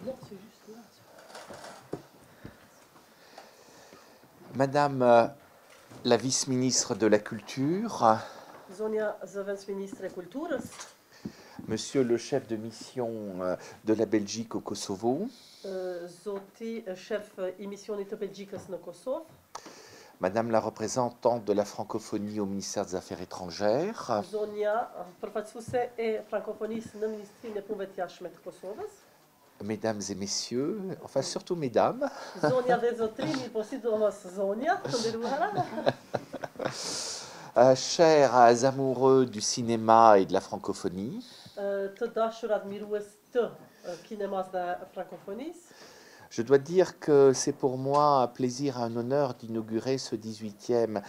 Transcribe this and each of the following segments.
Non, c'est juste là. Madame la vice-ministre de la Culture, Zonja Zăvensministre Kulturës, Monsieur le chef de mission de la Belgique au Kosovo, zoti shef i misionit të Belgjikës në Kosovë, Madame la représentante de la francophonie au ministère des Affaires étrangères, zonja përfaqësuese e frankofonisë në Ministrinë e Punëve të Jashtme të Kosovës, Mesdames et Messieurs, enfin surtout Mesdames, zonja dhe zotri, mirë po sidomos zonja, të nderuara, chers amoureux du cinéma et de la francophonie, të dashur admirues të kinemas dhe frankofonisë. je dois dire que c'est pour moi un plaisir et un honneur d'inaugurer ce 18e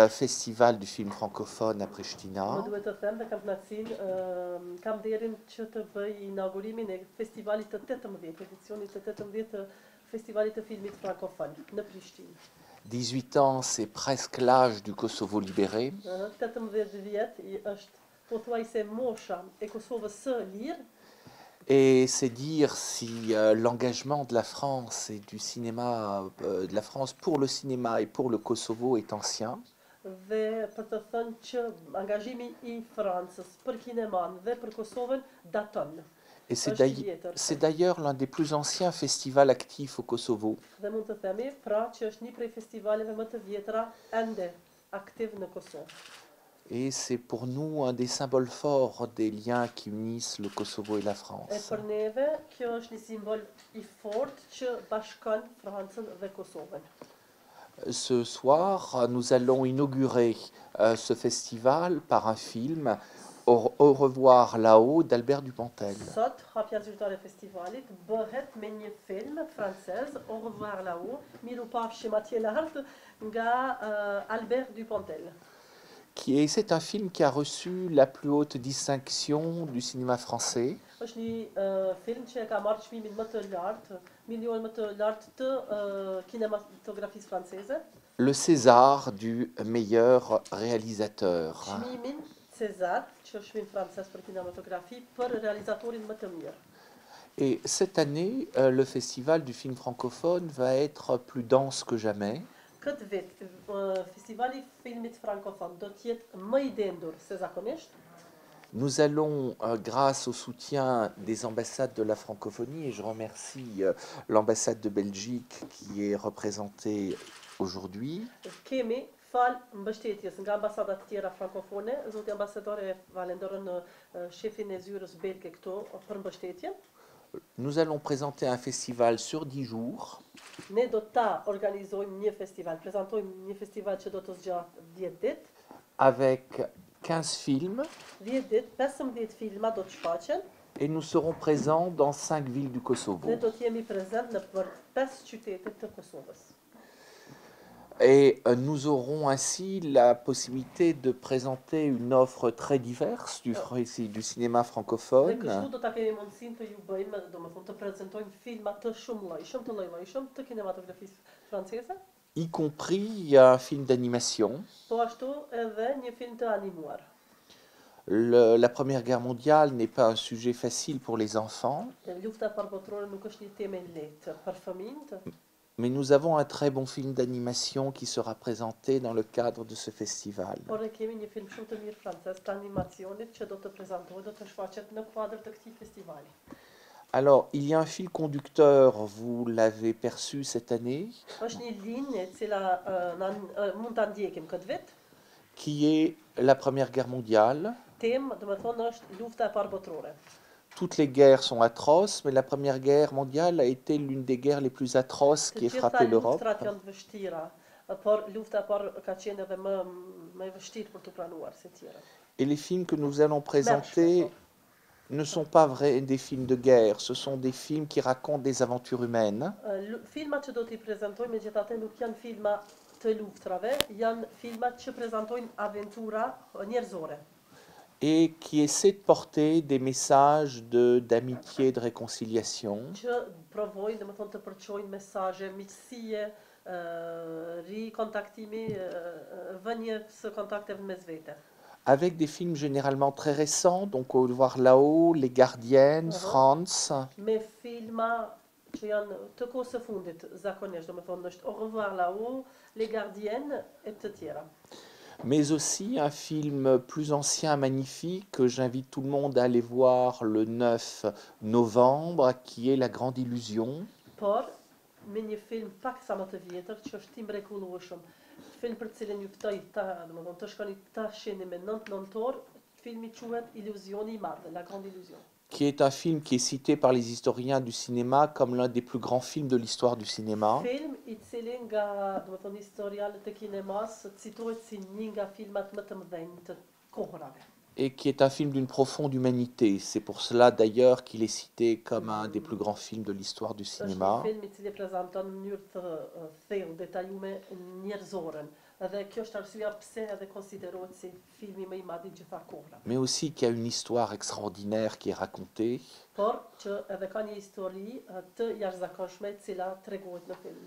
festival du film francophone à Më Pristina. duhet të them dhe kam kënaqësinë, kam nderin që të bëj inaugurimin e festivalit të 18, edicionit të 18 të festivalit të filmit frankofon në Prishtinë. 18 ans, c'est presque l'âge du Kosovo libéré. 18 vjet është pothuajse mosha e Kosovës së lirë, Et c'est dire si l'engagement de la France et du cinéma, de la France pour le cinéma et pour le Kosovo est ancien. dhe për të thënë që angazhimi i Francës për kineman dhe për Kosovën daton. Et Është i vjetër. c'est d'ailleurs l'un des plus anciens festivals actifs au Kosovo. Dhe mund të themi pra që është një prej festivaleve më të vjetra ende aktiv në Kosovë. Et c'est pour nous un des symboles forts des liens qui unissent le Kosovo et la E France. për neve, kjo është një simbol i fortë që bashkon Francën dhe Kosovën. Ce soir, nous allons inaugurer ce festival par un film, Au revoir là-haut, d'Albert Dupontel. Sot, hapja zyrtare e festivalit bëhet me një film francez, Au revoir là-haut, Mirupafshim atje lart, nga Albert Dupontel. C'est un film qui a reçu la plus haute distinction du cinéma français. Është një film që e ka marrë çmimin më të lartë, milionin më të lartë të kinematografisë franceze. Le César du meilleur réalisateur. Çmimin César, që është çmim francez për kinematografi, për realizatorin më të mirë. Et cette année, le festival du film francophone va être plus dense que jamais. Këtë vit, festivali i filmit frankofon do të jetë më i dendur se zakonisht. Nous allons, grâce au soutien des ambassades de la francophonie, et je remercie l'ambassade de Belgique qui est représentée aujourd'hui, Kemi fal mbështetjes nga ambasadat tjera frankofone, zoti ambasadore falenderoj shefin e zyrës belge këto për mbështetjen. nous allons présenter un festival sur 10 jours. Ne do ta organizojmë një festival, prezantojmë një festival që do të zgjatë 10 ditë. Avec 15 films, 10 ditë, 15 filma do të shfaqen et nous serons présents dans 5 villes du Kosovo. dhe do të jemi prezent në për 5 qytete të Kosovës. Et nous aurons ainsi la possibilité de présenter une offre très diverse du cinéma Dhe francophone, kështu do ta kemi mundësinë të ju bëjmë, domethënë të prezantojmë filma të shumëllojshëm, të lloj-llojshëm të kinematografisë franceze, y compris un film d'animation. po ashtu edhe një film të animuar. La Première Guerre mondiale n'est pas un sujet facile pour les enfants, Lufta e parë botërore nuk është një temë e lehtë për fëmijët, mais nous avons un très bon film d'animation qui sera présenté dans le cadre de ce festival. por ne kemi një film shumë të mirë francez të animacionit që do të prezantohet, do të shfaqet në kuadër të këtij festivali. Alors, il y a un fil conducteur, vous l'avez perçu cette année, Është një linjë e cila mund ta ndjekim këtë vit. qui est la Première Guerre mondiale. Temë, domethënë është lufta e parë botërore. Toutes les guerres sont atroces, mais la Première Guerre mondiale a été l'une des guerres les plus atroces qui ait frappé l'Europe. Luftrat janë të vështira, por lufta e parë ka qenë edhe më e vështirë për të planuar se tjera. Et les films que nous allons présenter ne sont pas des films de guerre, ce sont des films qui racontent des aventures humaines. Filmat që do t'i prezantojmë megjithatë nuk janë filma të luftrave, janë filmat që prezantojnë aventura njerëzore. Et qui essaient de porter des messages d'amitié, de réconciliation. Që provojnë, domethënë, të përçojnë mesazhe miqësie, rikontaktimi, vënie së kontakteve mes vete. avec des films généralement très récents, donc au voir là-haut, Les Gardiennes, Aha. France, Me filma që janë të kohës së fundit, zakonisht, domethënë është Au revoir là-haut, Les Gardiennes e të tjera. mais aussi un film plus ancien, magnifique, que j'invite tout le monde à aller voir le 9 novembre, qui est La Grande Illusion. Por me një film pak sa më të vjetër që është i mrekullueshëm. Film për të cilin ju ftoj ta, domethënë të shkoni ta shihni me 9 nëntor, filmi quhet Iluzioni i Madh, La Grande Illusion. Qui est un film qui est cité par les historiens du cinéma comme l'un des plus grands films de l'histoire du cinéma. Film i cili nga, domethënë historianët e kinemas citohet si një nga filmat më të mëdhenj të kohërave. Et qui est un film d'une profonde humanité. C'est pour cela d'ailleurs qu'il est cité comme un des plus grands films de l'histoire du Është një cinéma. film i cili prezanton në mënyrë të thellë, detajume njerëzoren. Edhe kjo është arsyeja pse edhe konsiderohet si filmi më i madh i gjitha kohërave. Mais aussi qui a une histoire extraordinaire qui est racontée. Por që edhe ka një histori të jashtëzakonshme e cila tregohet në film.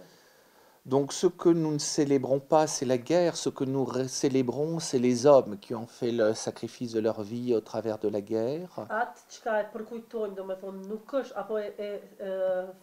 Donc ce que nous ne célébrons pas, c'est la guerre. Ce que nous célébrons, c'est les hommes qui ont fait le sacrifice de leur vie au travers de la guerre. Atë çka e përkujtojmë, domethënë nuk është apo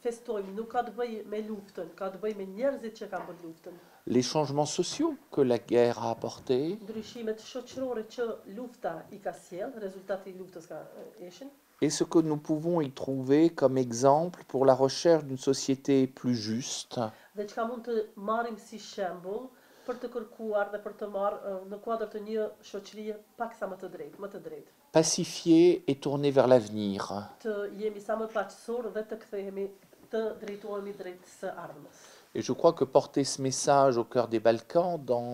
festojmë, nuk ka të bëjë me luftën, ka të bëjë me njerëzit që kanë bërë luftën. Les changements sociaux que la guerre a apportés, Ndryshimet shoqërore që lufta i ka sjell, rezultati i luftës ka ishin, et ce que nous pouvons y trouver comme exemple pour la recherche d'une société plus juste, dhe çka mund të marrim si shembull për të kërkuar dhe për të marrë në kuadër të një shoqërie paksa më të drejtë, më të drejtë. pacifiée et tournée vers l'avenir. Të jemi sa më paqësor dhe të kthehemi të drejtohemi drejt së ardhmës. Et je crois que porter ce message au cœur des Balkans, dans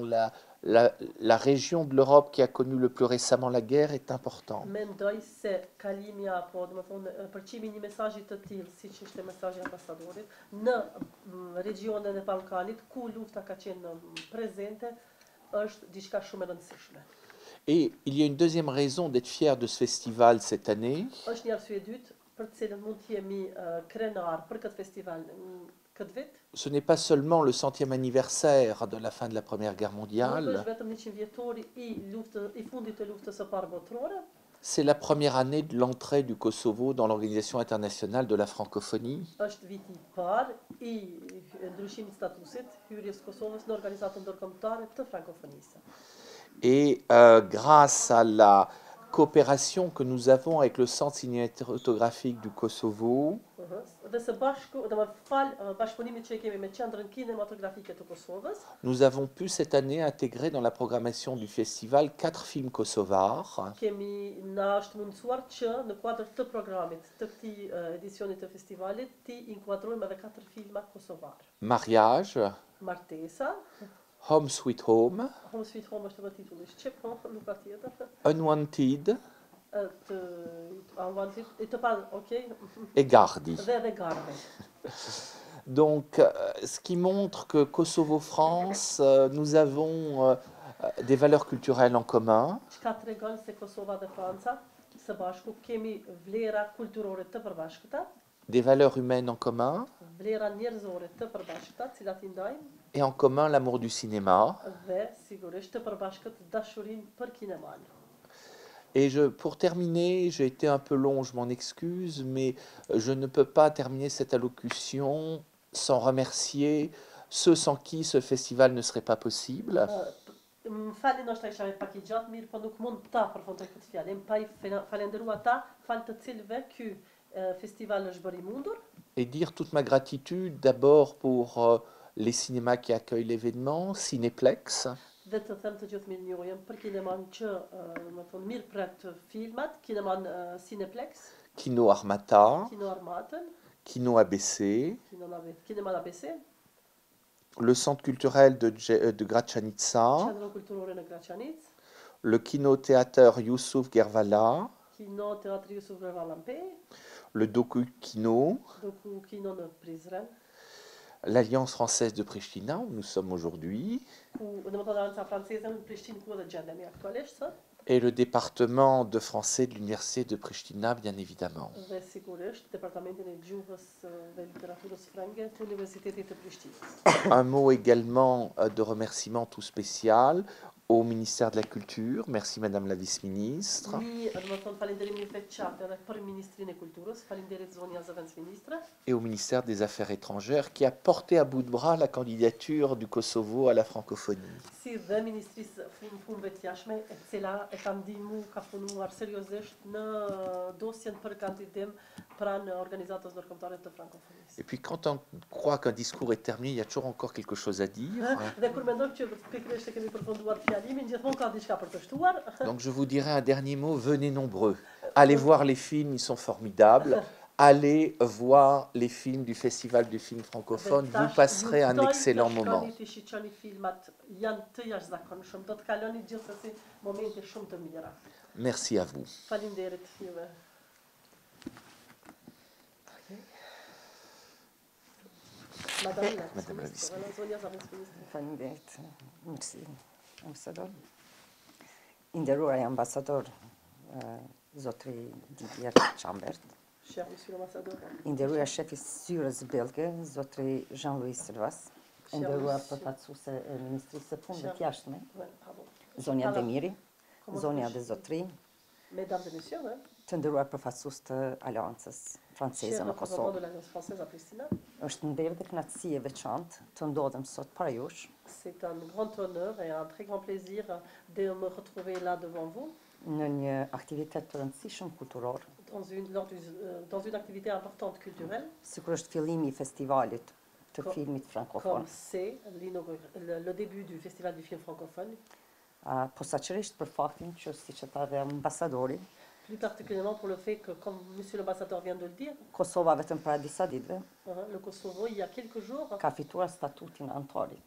la région de l'Europe qui a connu le plus récemment la guerre, est important. Mendoj se kalimi apo domethënë përçimi i një mesazhi të tillë, siç ishte mesazhi i ambasadorit, në regionin e Ballkanit ku lufta ka qenë prezente, është diçka shumë e rëndësishme. Et il y a une deuxième raison d'être fier de ce festival cette année, Është një arsye e dytë për të cilën mund të jemi krenar për këtë festival këtë vit. ce n'est pas seulement le 100e anniversaire de la fin de la Première Guerre Nuk mondiale, është vetëm 100 vjetori i fundit të luftës së parë botërore, c'est la première année de l'entrée du Kosovo dans l'Organisation internationale de la francophonie. është viti i parë i ndryshimit statusit, hyrjes Kosovës në organizatën ndërkombëtare të frankofonisë. Et grâce à la coopération que nous avons avec le Centre cinématographique du Kosovo, Dhe së bashku, domethënë bashkëpunimit që kemi me qendrën kinematografike të Kosovës, nous avons pu cette année intégrer dans la programmation du festival 4 films kosovars, kemi na është mundësuar që në kuadër të programit të këtij edicioni të festivalit ti inkuadrojmë edhe 4 filma kosovar. Mariage, Martesa, Home Sweet Home, Home Sweet Home është edhe titulli shqip, nuk ka tjetër. Unwanted Të Unwanted, të pa, okay, et Gardi. dhe Garve. Donc, ce qui montre que Kosovo-France, nous avons des valeurs culturelles en commun, Çka tregon se Kosova dhe Franca së bashku kemi vlera kulturore të përbashkëta, des valeurs humaines en commun, vlera njerëzore të përbashkëta, cilat i ndajmë, et en commun l'amour du cinéma. dhe sigurisht të përbashkët dashurinë për kineman. Et pour terminer, j'ai été un peu long, je m'en excuse, mais je ne peux pas terminer cette allocution sans remercier ceux sans qui ce festival ne serait pas possible. Më falni ndoshta isha pak i gjatë, mirë, po nuk mund ta përfundoj këtë fjalë. Më pa i falenderua ata, fal të cilëve ky festival është bërë i mundur. Et dire toute ma gratitude d'abord pour les cinémas qui accueillent l'événement, Cinéplex, Dhe të them të gjithë mirënjohjen për kineman që më thonë mirë pret filmat, kineman Cineplex, Kino Armata, Kino Armatën, Kino ABC, kineman ABC, le centre culturel de Gračanica, Qendrën Kulturore në Graçanic, le Kino-Théâtre Youssouf Gervala, Kino Teatri Yusuf Gervallampej, le Doku Kino, Doku Kino në Prizren, l'Alliance française de Pristina, où nous sommes aujourd'hui, ku domethënë Alianca Franceze në Prishtinë ku edhe gjendemi aktualisht sot, et le département de français de l'Université de Pristina, bien évidemment. dhe sigurisht departamentin e gjuhës dhe literaturës frenge të Universitetit të Prishtinës. Un mot également de remerciement tout spécial au ministère de la Culture, merci Madame la Vice-Ministre, Mi următorul falinderim pe cea de prim-ministrine culturos, falinderit zonia zavens-ministra, et au ministère des Affaires étrangères qui a porté à bout de bras la candidature du Kosovo à la francophonie. si dhe ministris fun vetjashme, e cila e ka ndihmu, ka punuar seriozisht në dosjen për kandidim pranë organizatës ndërkombëtare të frankofonisë. Et puis quand on croit qu'un discours est terminé, il y a toujours encore quelque chose à dire. Dhe kur mendojmë që pikërisht e kemi përfunduar fjalimin, gjithmonë ka diçka për të shtuar. Donc je vous dirai un dernier mot, venez nombreux. Allez voir les films, ils sont formidables. Allez voir les films du Festival du film francophone, vous passerez un excellent moment. Të shiqoni filmat, janë të jashtëzakonshëm, do të kaloni gjithsesi momente shumë të mira. Merci à vous. Faleminderit juve. Madame la Vice-Ministre. Faleminderit. Mirësi, ambasador. I nderuari ambasador, zotri Didier Chambert. Cher monsieur l'ambassadeur. I nderuar shefi i zyrës belge, zotri Jean-Louis Servas. I nderuar përfaqësuese e Ministrisë së Punëve të Jashtme, zonja Demiri, zonja dhe zotri, Mesdames et messieurs, të nderuar përfaqësues të Aleancës Franceze në de Kosovë. l'Alliance française à Pristina, Është nder dhe kënaqësi e veçantë të ndodhem sot para jush c'est un grand honneur et un très grand plaisir de me retrouver là devant vous në një aktivitet të rëndësishëm kulturor, dans une activité importante culturelle, sikur është fillimi i festivalit të filmit frankofon. comme c'est le début du Festival du film francophone, Posaçërisht për faktin që, siç e tha dhe ambasadori, plus particulièrement pour le fait que, comme monsieur l'ambassadeur vient de le dire, Kosova vetëm para disa ditëve le Kosovo, il y a quelques jours, ka fituar statutin antarit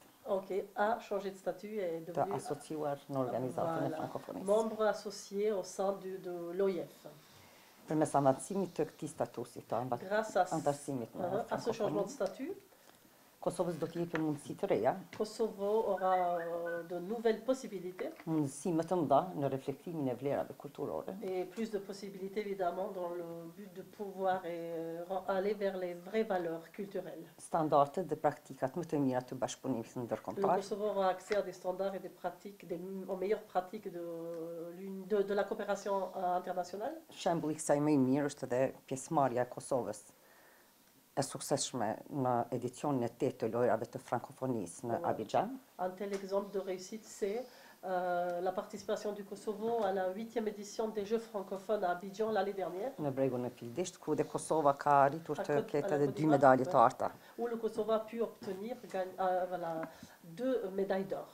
a changé de statut et est të devenu asociuar në organizatën e voilà, frankofonisë. membre associé au sein de l'OIF. Përmes avancimit të këtij statusi, të Grâce à, antarësimit në à ce changement de frankofoni, statut, Kosovës do t'i jepin mundësi të reja, Kosovo aura de nouvelles possibilités mundësi më të mëdha në reflektimin e vlerave kulturore, et plus de possibilités évidemment dans le but de pouvoir aller vers les vraies valeurs culturelles. standardet dhe praktikat më të mira të bashkëpunimit Le ndërkombëtar, Kosovo aura accès à des standards et des pratiques, aux meilleures pratiques de la coopération internationale. shembulli i kësaj më i mirë është edhe pjesëmarrja e Kosovës e suksesshme në edicionin e 8 të lojrave të frankofonisë në Abidjan, Un tel exemple de réussite, c'est la participation du Kosovo à la 8e édition des Jeux francophones à Abidjan l'année dernière, në bregun e Fildisht, ku dhe Kosova ka arritur të Côte- ketë à la edhe Côte 2 d'Ivoire, medalje të ouais. arta. où le Kosovo a pu obtenir voilà, 2 médailles d'or.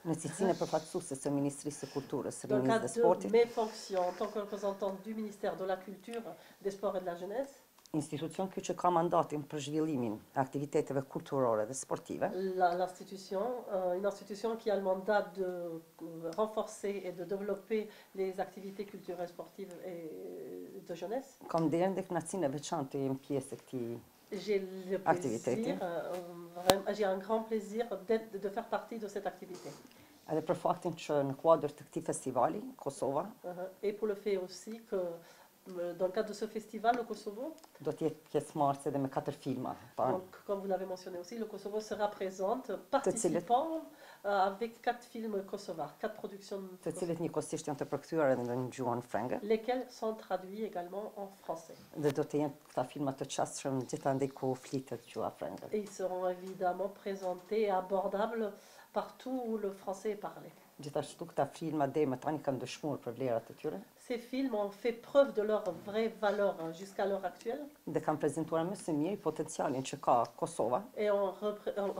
Në cilësinë e përfaqësuese së Ministrisë së Kulturës, Dans le Rinisë dhe cadre de Sportit, mes fonctions en tant que représentante du ministère de la Culture, des Sports et de la Jeunesse, institucion ky që ka mandatin për zhvillimin e aktiviteteve kulturore dhe sportive, l'institution, une institution qui a le mandat de renforcer et de développer les activités culturelles, sportives et de jeunesse. kam nderin dhe kënaqësinë e veçantë të jem pjesë e këtij J'ai le Activité. plaisir, j'ai un grand plaisir de faire partie de cette activité. edhe për faktin që në kuadër të këtij festivali, Kosova Et pour le fait aussi que dans le cadre de ce festival, le Kosovo, do të jetë pjesëmarrëse edhe me 4 filma. donc, comme vous l'avez mentionné aussi, le Kosovo sera présente participant avec 4 films kosovars, 4 productions Të cilët njëkohësisht janë të përkthyer edhe në gjuhën frënge lesquels sont traduits également en français. dhe do të jenë këta filma të qasshëm gjithandej ku flitet gjuha frënge. Et ils seront évidemment présentés et abordables partout où le français est parlé. Gjithashtu këta filma deri më tani kanë dëshmuar për vlerat e tyre Ces films ont fait preuve de leur vraie valeur jusqu'à l'heure actuelle dhe kanë prezantuar më së miri potencialin që ka Kosova et ont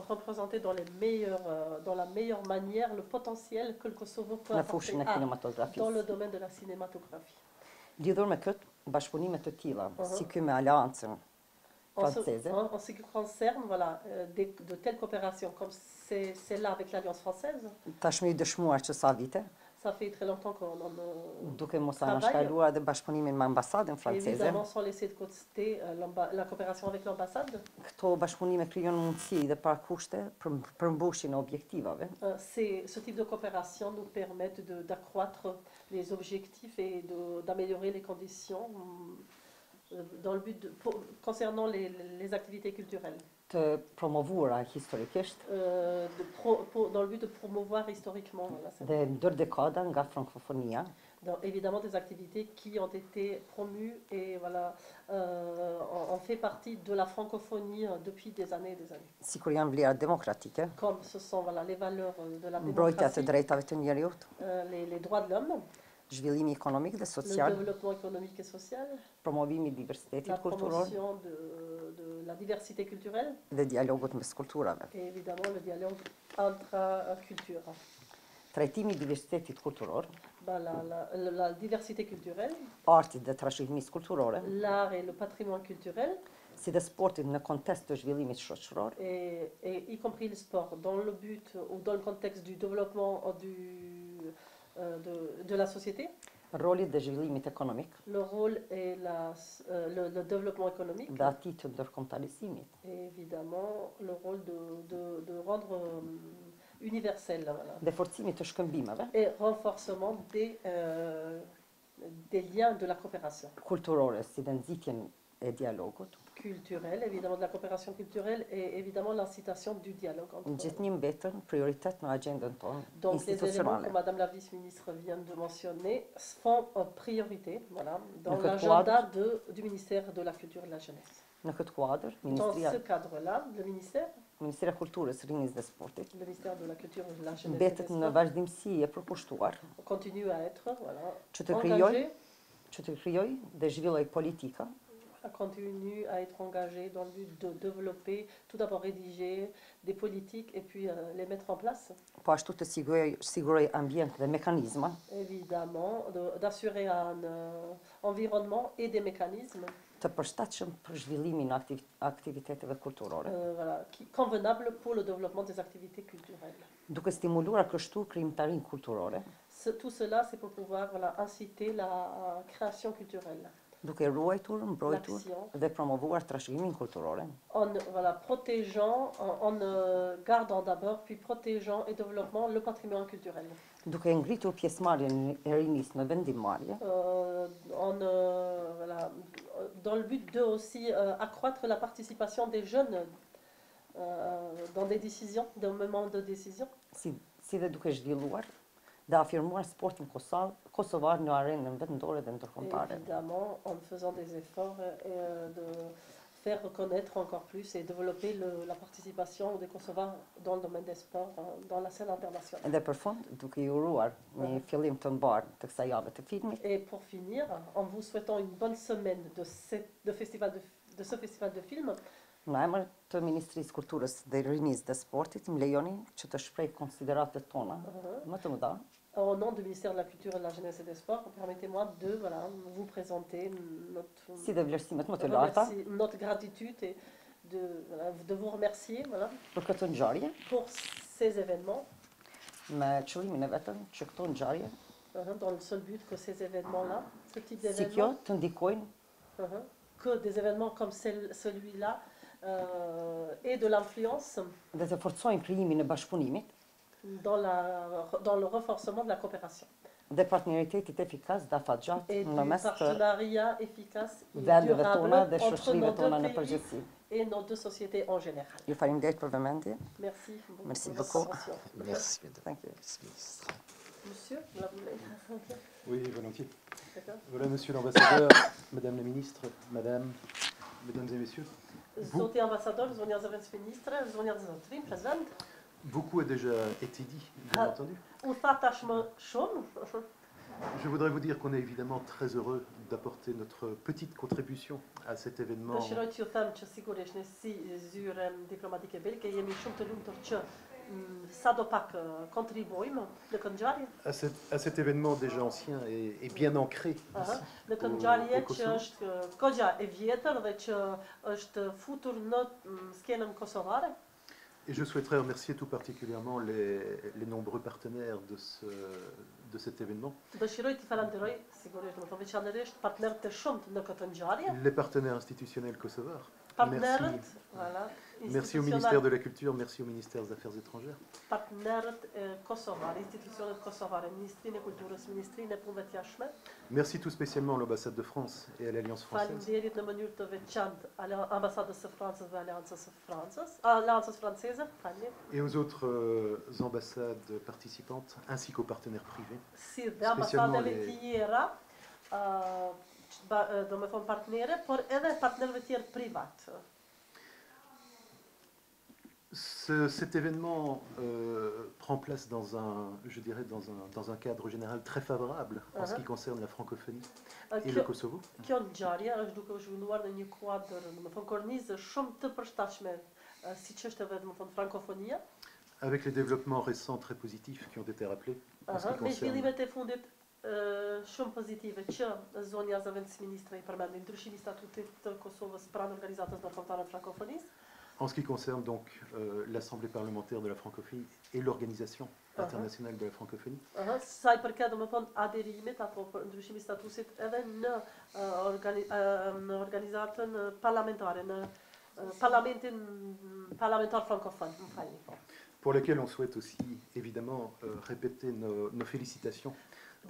représenté dans la meilleure manière le potentiel que le Kosovo peut në apporter fushën e dans le kinematografisë. domaine de la cinématographie. Lidhur me këtë, bashkëpunime të tilla, si ky me Aleancën Franceze, En ce qui concerne voilà, de telles coopérations comme c'est celle-là avec l'Alliance française, tashmë i dëshmuar që sa vite, ça fait très longtemps qu'on en duke mos anashkaluar edhe bashkëpunimin me ambasadën franceze, évidemment sans laisser de côté la coopération avec l'ambassade. këto bashkëpunime krijon mundësi dhe parakushte për përmbushjen e objektivave Ce type de coopération nous permet d'accroître les objectifs et d'améliorer les conditions dans le but concernant les activités culturelles. të promovuara historikisht dans le but de promouvoir historiquement. Voilà, dhe ndër dekada nga frankofonia. Évidemment des activités qui ont été promues et voilà, ont fait partie de la francophonie depuis des années et des années. Sikur janë vlera demokratike. Comme ce sont voilà, les valeurs de la mbrojtja të démocratie, drejtave të njerëzit, les droits de l'homme, zhvillimi ekonomik dhe le social, développement économique et social, promovimi i la diversitetit kulturor promotion de la diversité culturelle dhe dialogut mes kulturave. et évidemment le dialogue intra-culture. Trajtimi i diversitetit kulturor, La diversité culturelle, artit dhe trashëgimisë kulturore, l'art et le patrimoine culturel, si dhe sportit në kontest të zhvillimit shoqëror, et y compris le sport, dans le but ou dans le contexte du développement de la société, rolit dhe zhvillimit ekonomik, le rôle et le développement économique, dhe ati të ndërkombëtarizimit, et évidemment le rôle de rendre universel voilà, dhe forcimit të shkëmbimeve et renforcement des liens de la coopération kulturore, si dhe nxitjen e dialogut, culturelle, évidemment de la coopération culturelle et évidemment l'incitation du dialogue entre gjithë një mbetën prioritet në agendën tonë Donc les éléments que institucionale. Madame la vice-ministre vient de mentionner font priorité voilà, dans Donc, le l'agenda du ministère de la Culture et de la Jeunesse. Në këtë kuadër, Dans ce cadre-là, le Ministria e Kulturës, Rinis dhe Sportit ministère de la Culture et de la Jeunesse et mbetet des në Sports vazhdimsi e përkushtuar continue à être voilà, që të engagé, krijoj dhe zhvilloj politika continue à être engagé dans le but de développer, tout d'abord rédiger des politiques et puis les mettre en place. po ashtu të siguroj ambient dhe mekanizma Évidemment, d'assurer un environnement et des mécanismes të përshtatshëm për zhvillimin e aktiviteteve kulturore, voilà, convenables pour le développement des activités culturelles. duke stimuluar kështu krijimtarinë kulturore, Tout cela, c'est pour pouvoir voilà, inciter la création culturelle. duke ruajtur, mbrojtur L'action. dhe promovuar trashëgimin kulturore, En voilà, protégeant, en gardant d'abord, puis protégeant et développant le patrimoine culturel. duke ngritur pjesëmarrjen e rinis në vendimmarrje, Voilà, dans le but de aussi accroître la participation des jeunes dans des décisions, dans le moment de décision. si dhe duke zhvilluar dhe afirmuar sportin kosovar në arenën vendore dhe ndërkombëtare. Évidemment, en faisant des efforts de faire reconnaître encore plus et développer la participation des Kosovars dans le domaine des sports, dans la scène internationale. Edhe për fund, duke i uruar një fillim të mbar të kësaj jave të filmit, Et pour finir, en vous souhaitant une bonne semaine de ce festival de films, në emër të Ministrisë Kulturës dhe Rinisë dhe Sportit, më lejoni që të shpreh konsideratet tona më të mëdha au nom du ministère de la Culture et de la Jeunesse et des Sports, permettez-moi de voilà, vous présenter si dhe vlerësimet më të larta notre gratitude et de vous remercier voilà, për këtë ngjarje, pour ces événements, me qëllimin e vetëm që këto ngjarje dans le seul but que ces événements-là, ce type si kjo d'événements, të ndikojnë que des événements comme celui-là aient de l'influence dhe të forcojnë krijimin e bashkëpunimit dans le renforcement de la coopération. dhe partneritetit efikas dhe afatgjat Et në du mes të partenariat efficace et vendeve tona durable dhe entre shoqërive nos tona në deux pays përgjithësi. et nos deux sociétés en général. Ju faleminderit për vëmendje. Merci. Merci pour votre beaucoup. attention. Merci, Madame Thank you. la vice-ministre. Monsieur, vous la voulez? Oui, volontiers. D'accord. Voilà, monsieur l'ambassadeur, madame la ministre, mesdames et messieurs. Zote ambasador, zvonja zëvendësministre, zvonja zotrin, prezent. Beaucoup a déjà été dit, bien Ah. entendu. U tha tashmë shumë. Je voudrais vous dire qu'on est évidemment très heureux d'apporter notre petite contribution à cet événement. Dëshiroj që ju them që sigurisht ne si zyre diplomatike belge jemi shumë të lumtur që sadopak kontribuojmë në këtë ngjarje. À cet événement déjà ancien et bien ancré ici, Në këtë ngjarje au që Kosovo. është goxha e vjetër dhe që është futur në skenën kosovare. Et je souhaiterais remercier tout particulièrement les nombreux partenaires de cet événement. Dëshiroj t'i falenderoj sigurisht, më thënë veçanërisht partnerët e shumtë në këtë ngjarje, Les partenaires institutionnels kosovars, Partnerët, voilà, Merci au ministère de la Culture, merci au ministère des Affaires étrangères. Partnerët kosovare, institucionet kosovare, Ministrinë e Kulturës, Ministrinë e Punëve të Jashtme. Merci tout spécialement à l'ambassade de France et à l'Alliance française. Faleminderit në mënyrë të veçantë ambasadës së Francës dhe Aleancës Franceze, et aux autres ambassades participantes ainsi qu'aux partenaires privés. Si dhe ambasadeve tjera, do me thonë partnere, por edhe partnerëve tjerë privat. Cet événement prend place dans un cadre général très favorable en ce qui concerne la francophonie et le Kosovo. Kjo ngjarje është duke u zhvilluar në një kuadër, do të thonë kornizë shumë të përshtatshme si çështeve, do të thonë frankofonia. Avec les développements récents très positifs qui ont été rappelés. Me zhvillimet e fundit shumë pozitive që zonja zëvendësministre i përmendi, ndryshimi i statutit të Kosovës pranë organizatës ndërkombëtare të frankofonisë. En ce qui concerne donc l'Assemblée parlementaire de la francophonie et l'Organisation internationale de la francophonie. Sa i përket domethënë aderimit apo ndryshimit statusit edhe në organizatën parlamentare, në parlamentin parlamentar francofon, më falni. Pour lesquels on souhaite aussi évidemment répéter nos félicitations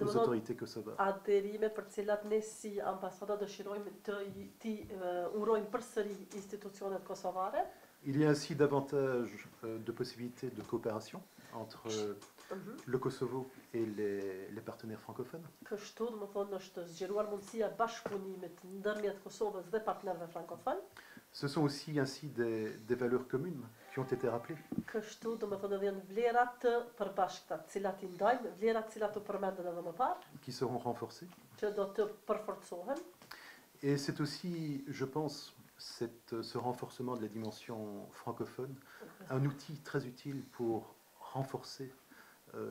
aux autorités kosovares. Aderime për të cilat ne si ambasada dëshirojmë të urojmë përsëri institucionet kosovare. Il y a ainsi davantage de possibilités de coopération entre le Kosovo et les partenaires francophones. Kështu, do të thonë, është zgjeruar mundësia bashkëpunimit ndërmjet Kosovës dhe partnerëve frankofonë. Ce sont aussi ainsi des valeurs communes qui ont été rappelées. Kështu, do të thonë, janë vlerat të përbashkëta, të cilat i ndajmë, vlerat të cilat u përmendën edhe më parë, qui seront renforcées. Që do të përforcohen. Et c'est aussi, je pense, ce renforcement de la dimension francophone, un outil très utile pour renforcer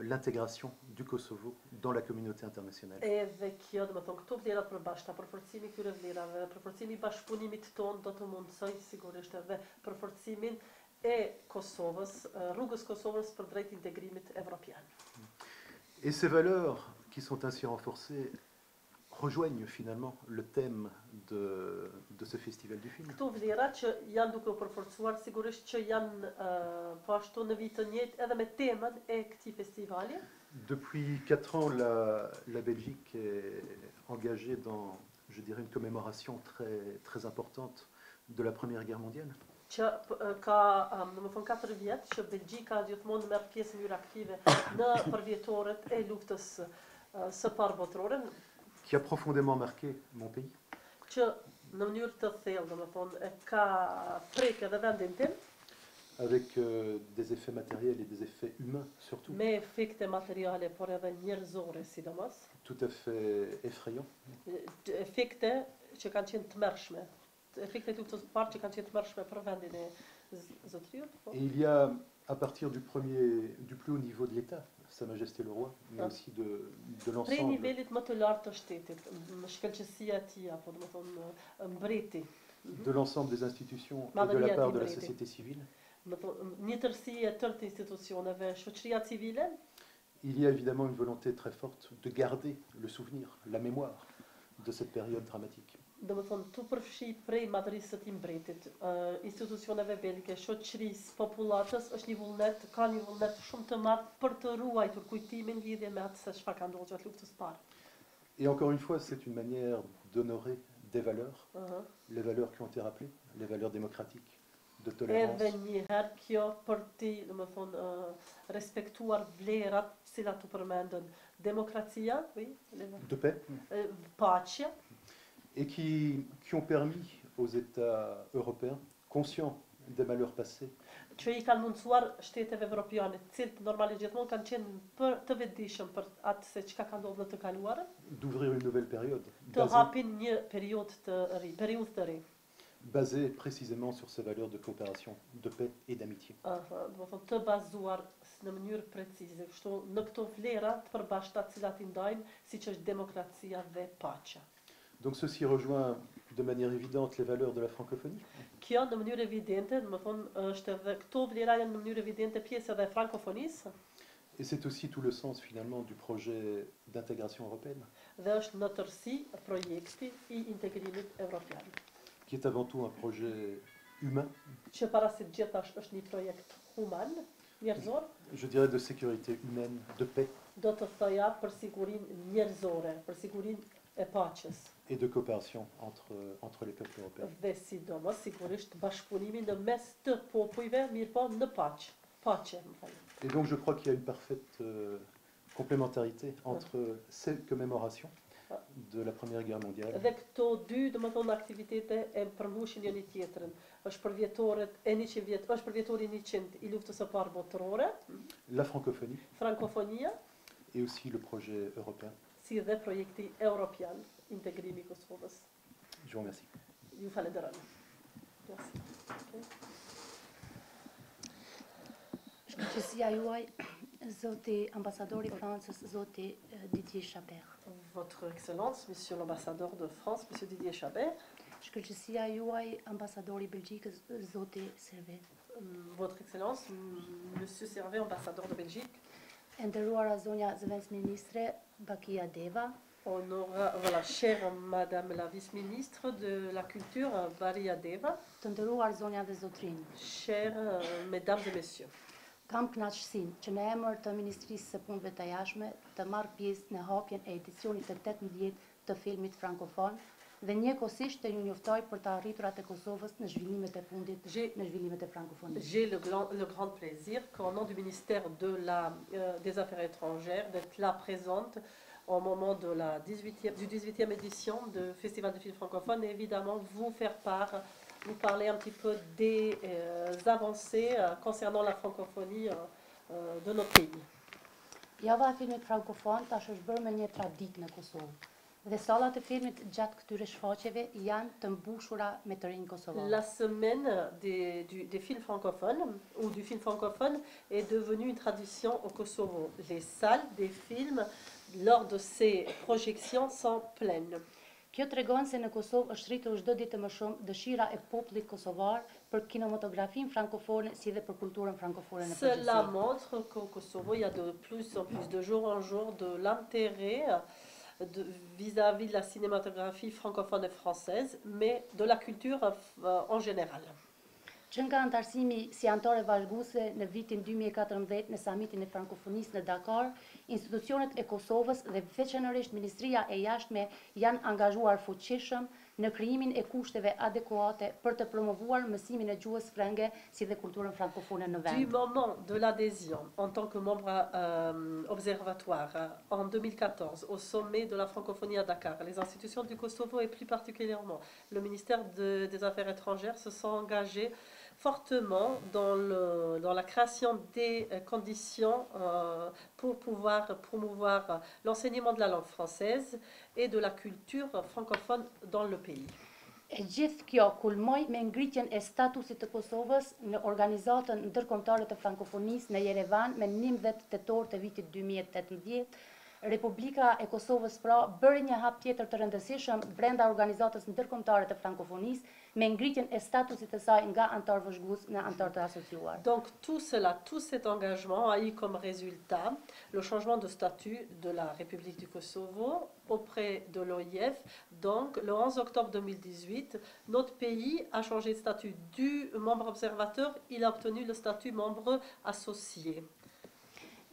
l'intégration du Kosovo dans la communauté internationale. Edhe kjo, do të thonë, këto vlerat përbashkëta, përforcimi këtyre vlerave, përforcimi i bashkëpunimit tonë do të mundësoj sigurisht edhe përforcimin e Kosovës, rrugës Kosovës për drejt integrimit evropian. Et ces valeurs qui sont ainsi renforcées rejoignent finalement le thème de ce festival du film. Këto vlera që janë duke u përforcuar sigurisht që janë po ashtu në vit të njëjtë edhe me temën e këtij festivali. Depuis 4 ans, la Belgique est engagée dans, je dirais, une commémoration très importante de la Première Guerre mondiale. Që ka, domethënë 4 vjet që Belgjika gjithmonë merr pjesë në mënyrë aktive në përvjetoret e luftës së parë botërore, qui a profondément marqué mon pays. Që në mënyrë të thellë, domethënë e ka prek edhe vendin tim. Avec des effets matériels et des effets humains surtout. Me efekte materiale, por edhe njerëzore sidomos. Tout à fait effrayant. Efekte që kanë qenë të mërshme. Efekte të luftës së parë që kanë qenë të mërshme për vendin e zotëriut. Et il y a, à partir du plus haut niveau de l'État, Sa Majesté le Roi, mais aussi de l'ensemble. Prej nivelit më të lartë të shtetit, në shkëlqësia e tij, apo domethënë mbreti. De l'ensemble des institutions et de la part de la société civile. Një tërësi e tërë të institucioneve, shoqëria civile. Il y a évidemment une volonté très forte de garder le souvenir, la mémoire de cette période dramatique. Do të thonë të përfshi prej madhërisë së tij mbretit, institucioneve belgike, shoqërisë, popullatës, është një vullnet, ka një vullnet shumë të madh për të ruajtur kujtimin lidhje me atë se çfarë ka ndodhur gjatë luftës së parë. Et encore une fois, c'est une manière d'honorer des valeurs, les valeurs qui ont été rappelées, les valeurs démocratiques, de tolérance. Edhe një herë kjo për të, domethënë, respektuar vlerat të cilat u përmendën, demokracia, de paix, paqja. Et qui ont permis aux États européens, conscients des malheurs passés, që i kanë mundësuar shteteve evropiane, të cilët normalisht gjithmonë kanë qenë për të vetëdijshëm për atë se çka ka ndodhur në të kaluarën, d'ouvrir une nouvelle période, të hapin një periudhë të re, basée précisément sur ces valeurs de coopération, de paix et d'amitié. Do të thonë të bazuar në mënyrë precize, kështu në këto vlera të përbashkëta të cilat i ndajmë, siç është demokracia dhe paqja. Donc ceci rejoint de manière évidente les valeurs de la francophonie. Kjo në mënyrë evidente, do të thonë është edhe këto vlera janë në mënyrë evidente pjesë edhe e frankofonisë. Et c'est aussi tout le sens finalement du projet d'intégration européenne. Dhe është në tërësi projekti i integrimit evropian. qui est avant tout un projet humain. Që parasit gjithashtu është një projekt human, njerëzor. Je dirais de sécurité humaine, de paix. Do të thoja për sigurinë njerëzore, për sigurinë e paqes. Et de coopération entre les peuples européens. Dhe sidomos sigurisht bashkëpunimi në mes të popujve, mirë po në paqe. Paqe, më falni. Et donc je crois qu'il y a une parfaite complémentarité entre ces commémorations de la Première Guerre mondiale. Dhe këto dy, domethënë, aktivitete e përmbushin njëri tjetrën. Është për vjetoret e 100 vjet, është për vjetorin 100 i luftës së parë botërore. La francophonie. Frankofonia. Et aussi le projet européen. Si dhe projekti europian, integrimi i Kosovës. Je vous remercie. Ju falenderoj. Merci. Okay. Shkëlqësia juaj, zoti ambasadori i Francës, zoti Didier Chabert. Votre Excellence, Monsieur l'ambassadeur de France, Monsieur Didier Chabert. Shkëlqësia juaj, ambasadori i Belgjikës, zoti Servet. Votre Excellence, Monsieur Servet, ambassadeur de Belgique. E nderuara zonja zëvendësministre Bakia Deva. Voilà, chère Madame la vice-ministre de la Culture, Bakia Deva. Të nderuar zonja dhe zotrinj. Chers Mesdames et Messieurs. Kam kënaqësinë që në emër të Ministrisë së Punëve të Jashtme të marr pjesë në hapjen e edicionit të 18 të filmit frankofon dhe njëkohësisht të ju njoftoj për të arriturat e Kosovës në zhvillimet e fundit, në zhvillimet e frankofonisë. J'ai le grand plaisir qu'au nom du ministère des Affaires étrangères d'être là présente au moment de du 18e édition du Festival de films francophones et évidemment vous parler un petit peu des avancées concernant la francophonie de notre pays. Java e filmit frankofon tash është bërë me një traditë në Kosovë. Dhe sallat e filmit gjatë këtyre shfaqjeve janë të mbushura me të rinj kosovar. La semaine des films francophones ou du film francophone est devenue une tradition au Kosovo. Les salles des films lors de ces projections sont pleines. Kjo tregon se në Kosovë është rritur çdo ditë më shumë dëshira e popullit kosovar për kinematografin frankofone si dhe për kulturën frankofone në përgjithësi. Cela montre qu'au Kosovo il y a de plus en plus de jour en jour de l'intérêt vis-à-vis de la cinématographie francophone et française, mais de la culture en général. Që nga antarësimi si antore vazhguese në vitin 2014 në samitin e frankofonisë në Dakar, institucionet e Kosovës dhe veçanërisht Ministria e Jashtme janë angazhuar fuqishëm në krijimin e kushteve adekuate për të promovuar mësimin e gjuhës frënge si dhe kulturën frankofone në vend. Du moment de l'adhésion en tant que membre observatoire en 2014 au sommet de la francophonie à Dakar, les institutions du Kosovo et plus particulièrement le ministère des Affaires étrangères se sont engagés fortement dans la création des conditions pour pouvoir promouvoir l'enseignement de la langue française et de la culture francophone dans le pays. E gjithë kjo kulmoi me ngritjen e statusit të Kosovës në organizatën ndërkombëtare të frankofonisë në Yerevan me 19 tetor të vitit 2018. Republika e Kosovës pra bëri një hap tjetër të rëndësishëm brenda organizatës ndërkombëtare të frankofonisë me ngritjen e statusit të saj nga antar vëzhgues në antar të asociuar. Donc tout cet engagement a eu comme résultat le changement de statut de la République du Kosovo auprès de l'OIF. Donc le 11 octobre 2018, notre pays a changé de statut du membre observateur, il a obtenu le statut membre associé.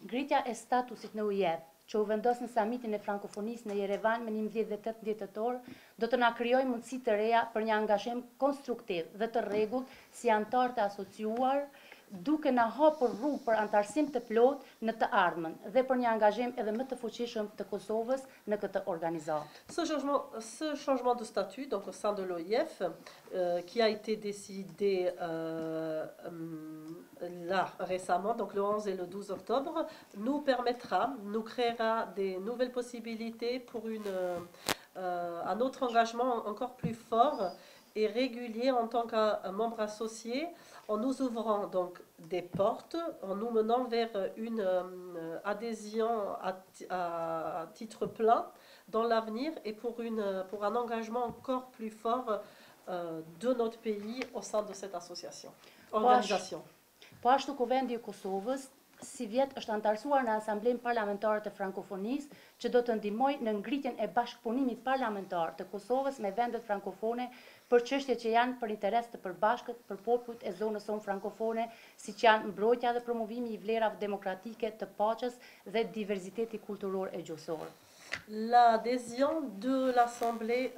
Ngritja e statusit në UIF që u vendos në samitin e frankofonisë në Yerevan me 11 dhe 18 tetor, do të na krijojë mundësi të reja për një angazhim konstruktiv dhe të rregullt si antar të asociuar, duke na hapur rrugë për antarësim të plotë në të ardhmen dhe për një angazhim edhe më të fuqishëm të Kosovës në këtë organizatë. Ce changement de statut donc au sein de l'OIF qui a été décidé là récemment, donc le 11 et le 12 octobre, nous créera des nouvelles possibilités pour un autre engagement encore plus fort et régulier en tant que membre associé, en nous ouvrant donc des portes, en nous menant vers une adhésion à titre plein dans l'avenir et pour un engagement encore plus fort de notre pays au sein de cette organisation. Po ashtu Kuvendi i Kosovës si vjet është antarësuar në Asamblenë Parlamentare të Frankofonisë, që do të ndihmojë në ngritjen e bashkëpunimit parlamentar të Kosovës me vendet frankofone për çështje që janë për interes të përbashkët për popujt e zonës sonë frankofone, siç janë mbrojtja dhe promovimi i vlerave demokratike, të paqes dhe diversiteti kulturor e gjuhësor. L'adhésion de l'Assemblée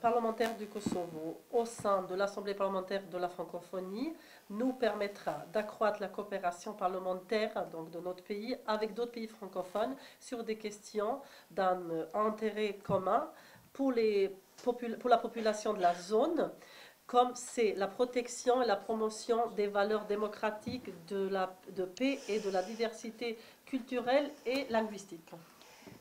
parlementaire du Kosovo au sein de l'Assemblée parlementaire de la francophonie nous permettra d'accroître la coopération parlementaire donc, de notre pays avec d'autres pays francophones sur des questions d'un intérêt commun pour la population de la zone, comme c'est la protection et la promotion des valeurs démocratiques, de paix et de la diversité culturelle et linguistique.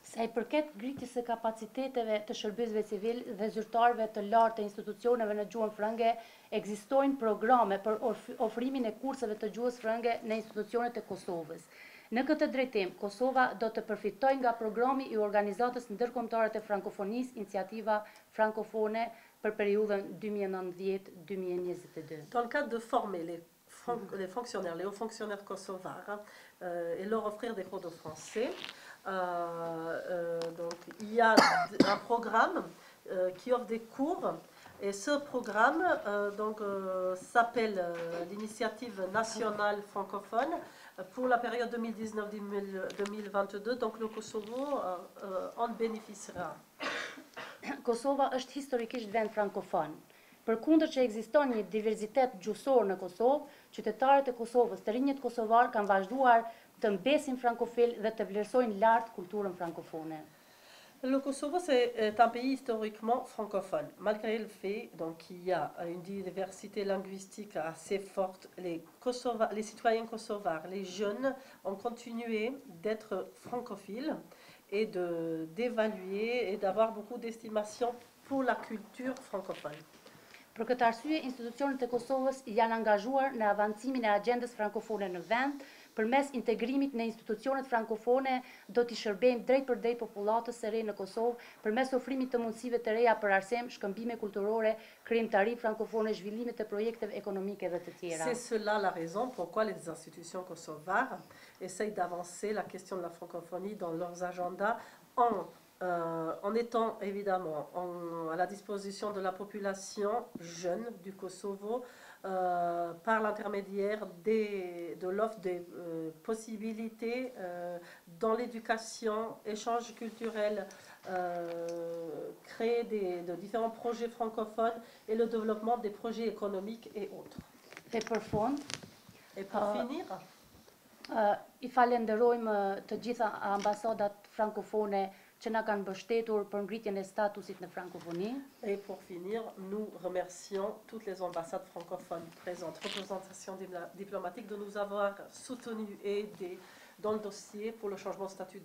Sa i përket ngritjes së kapaciteteve të shërbimeve civil dhe zyrtarëve të lartë të institucioneve në gjuhën frënge, ekzistojnë programe për ofrimin e kurseve të gjuhës frënge në institucionet e Kosovës. Në këtë drejtim, Kosova do të përfitojë nga programi i organizatës ndërkombëtare të frankofonisë, Iniciativa Frankofone për periudhën 2019-2022. Dans le cadre de former les fonctionnaires, les hauts fonctionnaires kosovars et leur offrir des cours de français, donc, il y a un programme qui offre des cours et ce programme s'appelle l'Initiative nationale francophone pour la période 2019-2022, donc le Kosovo en bénéficiera. Kosova është historikisht vend frankofon. Përkundër që ekziston një diversitet gjuhësor në Kosovë, qytetarët e Kosovës, të rinjët kosovar kanë vazhduar të mbesin frankofil dhe të vlerësojnë lart kulturën frankofone. Le Kosovo est un pays historiquement francophone, malgré le fait qu'il y a une diversité linguistique assez forte. Les citoyens kosovars, les jeunes, ont continué d'être francophiles et d'évaluer et d'avoir beaucoup d'estimation pour la culture francophone. Për këtë arsye, institucionet e Kosovës janë angazhuar në avancimin e agjendës frankofone në vend. Përmes integrimit në institucionet frankofone do t'i shërbejmë drejt për drejt popullatës së re në Kosovë përmes ofrimit të mundësive të reja për arsem, shkëmbime kulturore, krijimtari frankofone, zhvillimit të projekteve ekonomike dhe të tjera. C'est cela la raison pourquoi les institutions kosovares essayent d'avancer la question de la francophonie dans leurs agendas en étant évidemment à la disposition de la population jeune du Kosovo par l'intermédiaire de l'offre des possibilités dans l'éducation, échanges culturels, créer de différents projets francophones et le développement des projets économiques et autres. Et pour finir, I falenderojmë të gjitha ambasadat frankofone që na kanë mbështetur për ngritjen e statusit në frankofoni. Et pour finir, nous remercions toutes les ambassades francophones présentes, représentations diplomatiques, de nous avoir soutenus et aidés dans le dossier pour le changement de statut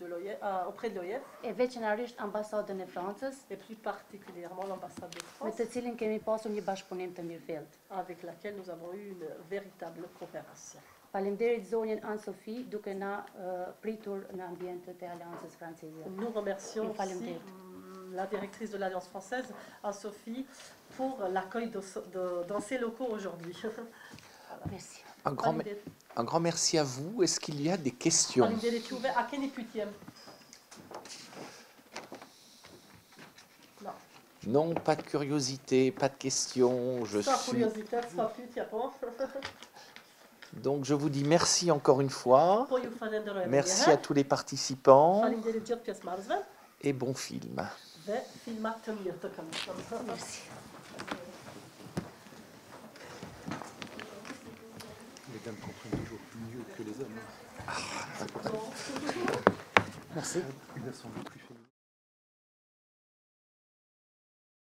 auprès de l'OIF. E veçanërisht ambasadën e Francës, et plus particulièrement l'ambassade de me France, të cilin kemi pasur një bashkëpunim të mirëfillt. avec laquelle nous avons eu une véritable coopération. Faleminderit zonjën Anne-Sophie duke na pritur në ambientet e Aleancës Franceze. Nous remercions aussi la directrice de l'Alliance française, Anne-Sophie, pour l'accueil dans ces locaux aujourd'hui. Merci. Un grand merci à vous. Est-ce qu'il y a des questions? Non, pas de curiosité, pas de questions. Donc je vous dis merci encore une fois. Merci à tous les participants. Et bon film. Merci. Les dames comprennent toujours mieux que les hommes. Merci. Elles sont plus